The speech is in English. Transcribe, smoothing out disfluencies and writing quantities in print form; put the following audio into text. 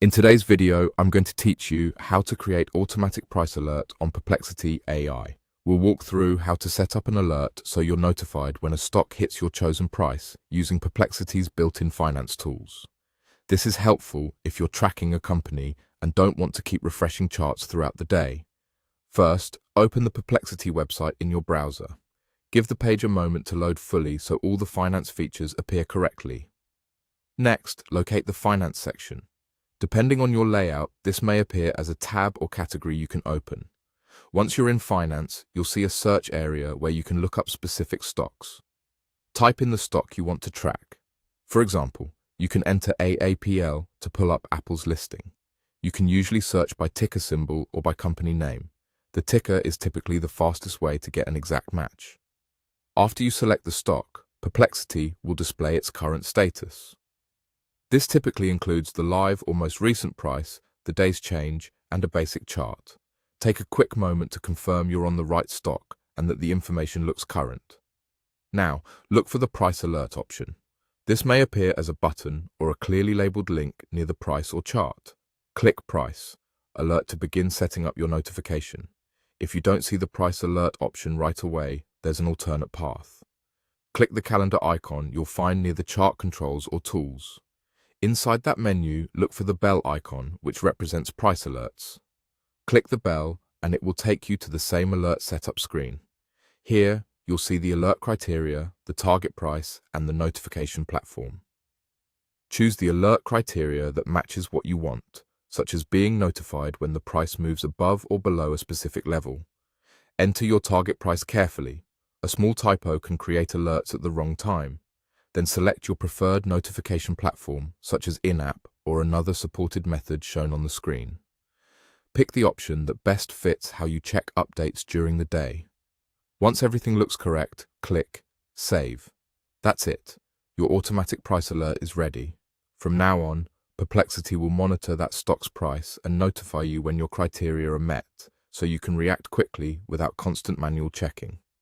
In today's video, I'm going to teach you how to create automatic price alert on Perplexity AI. We'll walk through how to set up an alert so you're notified when a stock hits your chosen price using Perplexity's built-in finance tools. This is helpful if you're tracking a company and don't want to keep refreshing charts throughout the day. First, open the Perplexity website in your browser. Give the page a moment to load fully so all the finance features appear correctly. Next, locate the finance section. Depending on your layout, this may appear as a tab or category you can open. Once you're in finance, you'll see a search area where you can look up specific stocks. Type in the stock you want to track. For example, you can enter AAPL to pull up Apple's listing. You can usually search by ticker symbol or by company name. The ticker is typically the fastest way to get an exact match. After you select the stock, Perplexity will display its current status. This typically includes the live or most recent price, the day's change, and a basic chart. Take a quick moment to confirm you're on the right stock and that the information looks current. Now, look for the price alert option. This may appear as a button or a clearly labeled link near the price or chart. Click Price Alert to begin setting up your notification. If you don't see the price alert option right away, there's an alternate path. Click the calendar icon you'll find near the chart controls or tools. Inside that menu, look for the bell icon, which represents price alerts. Click the bell, and it will take you to the same alert setup screen. Here, you'll see the alert criteria, the target price, and the notification platform. Choose the alert criteria that matches what you want, such as being notified when the price moves above or below a specific level. Enter your target price carefully. A small typo can create alerts at the wrong time. Then select your preferred notification platform, such as in-app or another supported method shown on the screen. Pick the option that best fits how you check updates during the day. Once everything looks correct, click Save. That's it. Your automatic price alert is ready. From now on, Perplexity will monitor that stock's price and notify you when your criteria are met, so you can react quickly without constant manual checking.